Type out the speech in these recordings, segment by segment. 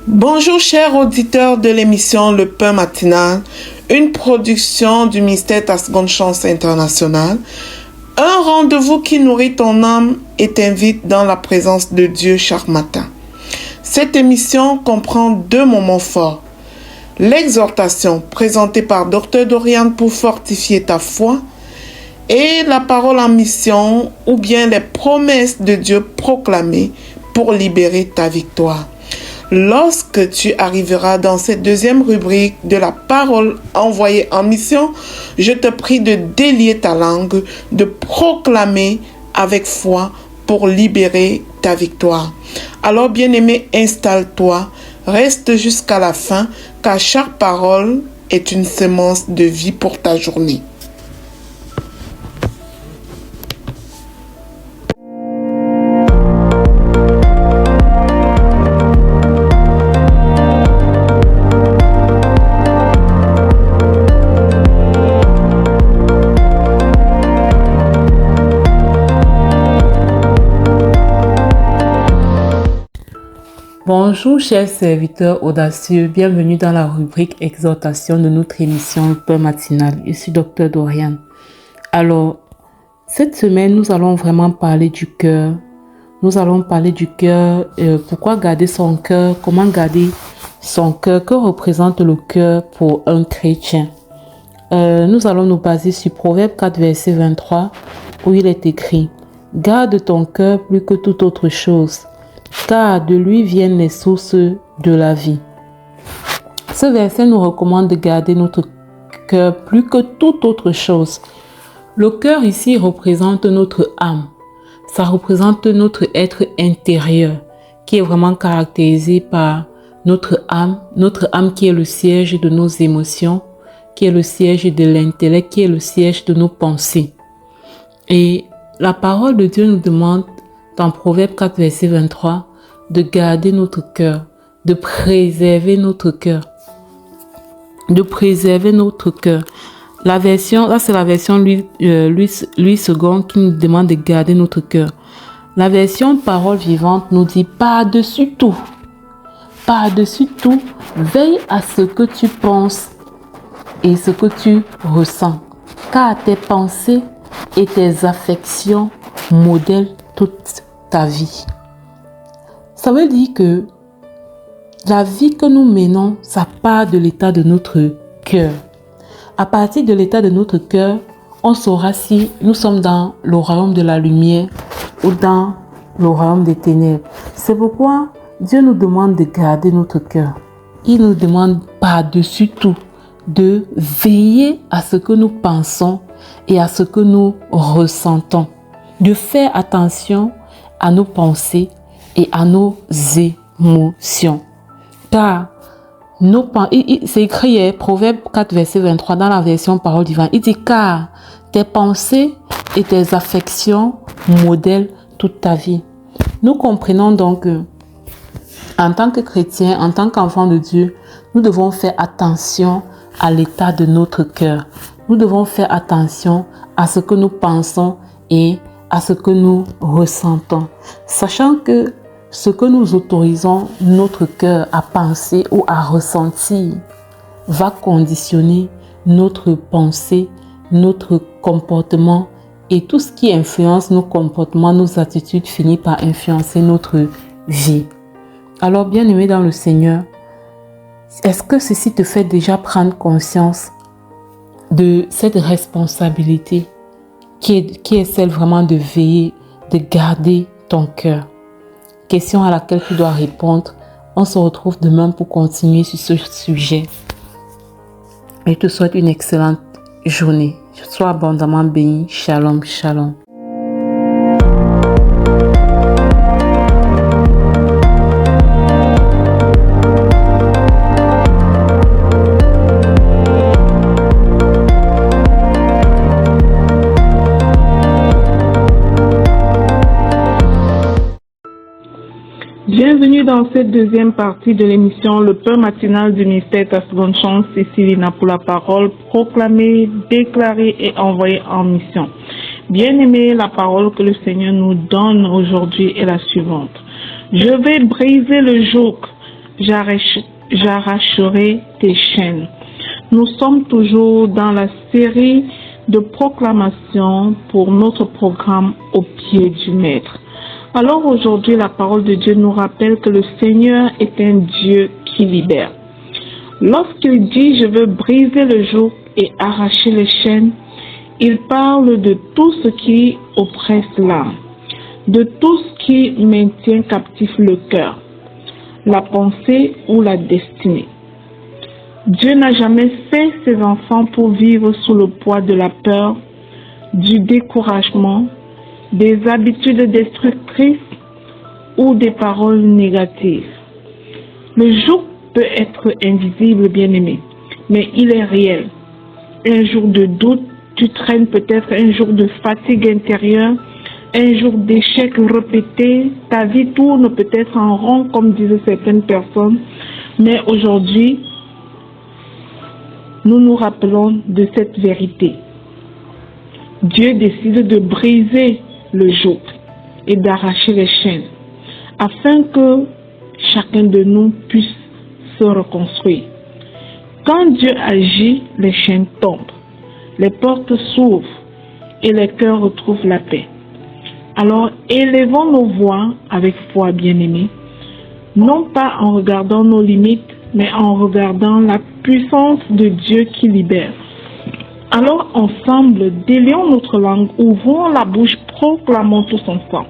Bonjour chers auditeurs de l'émission Le Pain Matinal, une production du ministère Ta Seconde Chance International, un rendez-vous qui nourrit ton âme et t'invite dans la présence de Dieu chaque matin. Cette émission comprend deux moments forts. L'exhortation présentée par Dr Dorian pour fortifier ta foi et la parole en mission ou bien les promesses de Dieu proclamées pour libérer ta victoire. Lorsque tu arriveras dans cette deuxième rubrique de la parole envoyée en mission, je te prie de délier ta langue, de proclamer avec foi pour libérer ta victoire. Alors bien-aimé, installe-toi, reste jusqu'à la fin, car chaque parole est une semence de vie pour ta journée. Bonjour chers serviteurs audacieux, bienvenue dans la rubrique exhortation de notre émission Le Pain Matinal. Je suis Dr Dorian. Alors, cette semaine, nous allons vraiment parler du cœur. Nous allons parler du cœur, pourquoi garder son cœur, comment garder son cœur, que représente le cœur pour un chrétien. Nous allons nous baser sur Proverbe 4, verset 23, où il est écrit « Garde ton cœur plus que toute autre chose ». Car de lui viennent les sources de la vie. Ce verset nous recommande de garder notre cœur plus que toute autre chose. Le cœur ici représente notre âme. Ça représente notre être intérieur qui est vraiment caractérisé par notre âme qui est le siège de nos émotions, qui est le siège de l'intellect, qui est le siège de nos pensées. Et la parole de Dieu nous demande dans Proverbe 4, verset 23, de garder notre cœur, de préserver notre cœur. De préserver notre cœur. La version, là c'est la version Louis II qui nous demande de garder notre cœur. La version Parole Vivante nous dit par-dessus tout, veille à ce que tu penses et ce que tu ressens, car tes pensées et tes affections modèlent toute ta vie. Ça veut dire que la vie que nous menons, ça part de l'état de notre cœur. À partir de l'état de notre cœur, on saura si nous sommes dans le royaume de la lumière ou dans le royaume des ténèbres. C'est pourquoi Dieu nous demande de garder notre cœur. Il nous demande par-dessus tout de veiller à ce que nous pensons et à ce que nous ressentons. De faire attention à nos pensées et à nos émotions. Car c'est écrit, Proverbe 4, verset 23, dans la version Parole Divine. Il dit, car tes pensées et tes affections modèlent toute ta vie. Nous comprenons donc que, en tant que chrétiens, en tant qu'enfants de Dieu, nous devons faire attention à l'état de notre cœur. Nous devons faire attention à ce que nous pensons et à ce que nous ressentons. Sachant que ce que nous autorisons notre cœur à penser ou à ressentir va conditionner notre pensée, notre comportement et tout ce qui influence nos comportements, nos attitudes finit par influencer notre vie. Alors bien-aimé dans le Seigneur, est-ce que ceci te fait déjà prendre conscience de cette responsabilité qui est celle vraiment de veiller, de garder ton cœur? Question à laquelle tu dois répondre. On se retrouve demain pour continuer sur ce sujet. Je te souhaite une excellente journée. Sois abondamment béni. Shalom, shalom. Bienvenue dans cette deuxième partie de l'émission Le Pain Matinal du ministère Ta Seconde Chance, Céciline pour la parole proclamée, déclarée et envoyée en mission. Bien-aimés, la parole que le Seigneur nous donne aujourd'hui est la suivante. Je vais briser le joug j'arracherai tes chaînes. Nous sommes toujours dans la série de proclamations pour notre programme au pied du Maître. Alors aujourd'hui, la parole de Dieu nous rappelle que le Seigneur est un Dieu qui libère. Lorsqu'il dit « je veux briser le joug et arracher les chaînes », il parle de tout ce qui oppresse l'âme, de tout ce qui maintient captif le cœur, la pensée ou la destinée. Dieu n'a jamais fait ses enfants pour vivre sous le poids de la peur, du découragement, des habitudes destructrices ou des paroles négatives. Le joug peut être invisible, bien-aimé, mais il est réel. Un jour de doute, tu traînes peut-être un jour de fatigue intérieure, un jour d'échec répété, ta vie tourne peut-être en rond, comme disaient certaines personnes, mais aujourd'hui, nous nous rappelons de cette vérité. Dieu décide de briser le joug et d'arracher les chaînes, afin que chacun de nous puisse se reconstruire. Quand Dieu agit, les chaînes tombent, les portes s'ouvrent et les cœurs retrouvent la paix. Alors, élevons nos voix avec foi, bien-aimés, non pas en regardant nos limites, mais en regardant la puissance de Dieu qui libère. Alors, ensemble, délions notre langue, ouvrons la bouche, proclamons tous ensemble.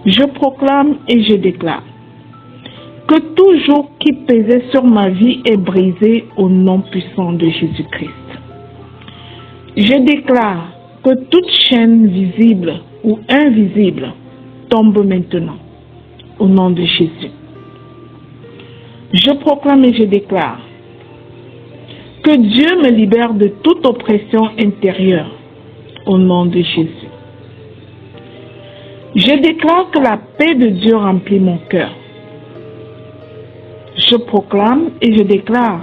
Je proclame et je déclare que tout joug qui pesait sur ma vie est brisé au nom puissant de Jésus-Christ. Je déclare que toute chaîne visible ou invisible tombe maintenant au nom de Jésus. Je proclame et je déclare que Dieu me libère de toute oppression intérieure au nom de Jésus. Je déclare que la paix de Dieu remplit mon cœur. Je proclame et je déclare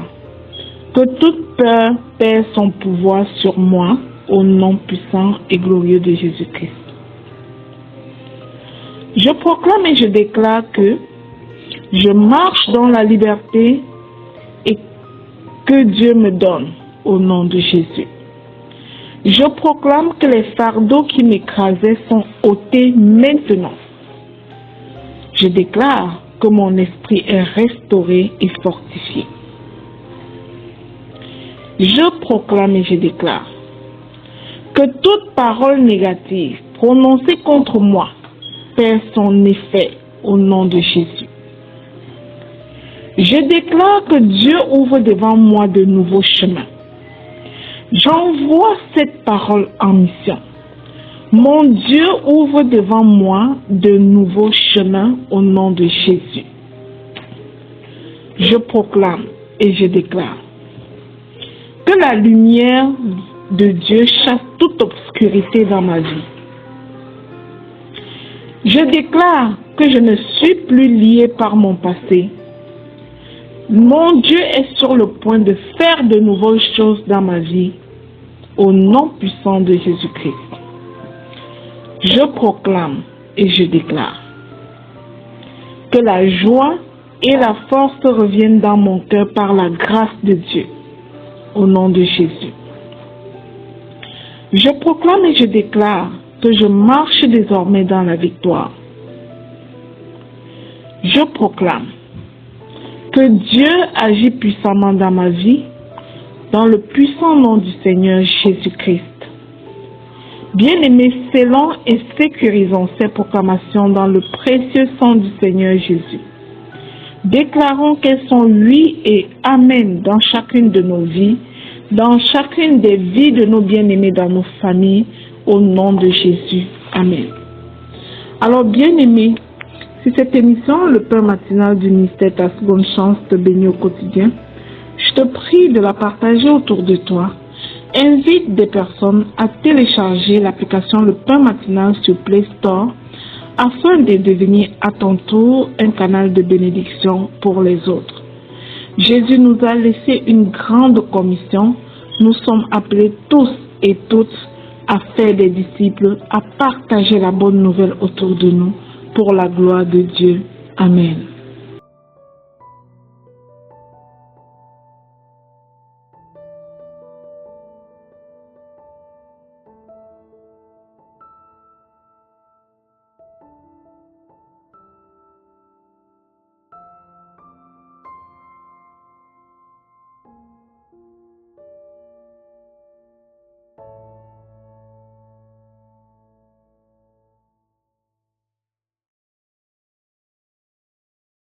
que toute peur perd son pouvoir sur moi au nom puissant et glorieux de Jésus-Christ. Je proclame et je déclare que je marche dans la liberté et que Dieu me donne au nom de Jésus. Je proclame que les fardeaux qui m'écrasaient sont ôtés maintenant. Je déclare que mon esprit est restauré et fortifié. Je proclame et je déclare que toute parole négative prononcée contre moi perd son effet au nom de Jésus. Je déclare que Dieu ouvre devant moi de nouveaux chemins. J'envoie cette parole en mission. Mon Dieu ouvre devant moi de nouveaux chemins au nom de Jésus. Je proclame et je déclare que la lumière de Dieu chasse toute obscurité dans ma vie. Je déclare que je ne suis plus lié par mon passé. Mon Dieu est sur le point de faire de nouvelles choses dans ma vie, au nom puissant de Jésus-Christ. Je proclame et je déclare que la joie et la force reviennent dans mon cœur par la grâce de Dieu, au nom de Jésus. Je proclame et je déclare que je marche désormais dans la victoire. Je proclame que Dieu agit puissamment dans ma vie, dans le puissant nom du Seigneur Jésus-Christ. Bien-aimés, scellons et sécurisons ces proclamations dans le précieux sang du Seigneur Jésus. Déclarons qu'elles sont oui et amen dans chacune de nos vies, dans chacune des vies de nos bien-aimés dans nos familles, au nom de Jésus. Amen. Alors, bien-aimés, si cette émission, le pain matinal du ministère Ta Seconde Chance, te bénit au quotidien, je te prie de la partager autour de toi. Invite des personnes à télécharger l'application Le Pain Matinal sur Play Store afin de devenir à ton tour un canal de bénédiction pour les autres. Jésus nous a laissé une grande commission. Nous sommes appelés tous et toutes à faire des disciples, à partager la bonne nouvelle autour de nous pour la gloire de Dieu. Amen.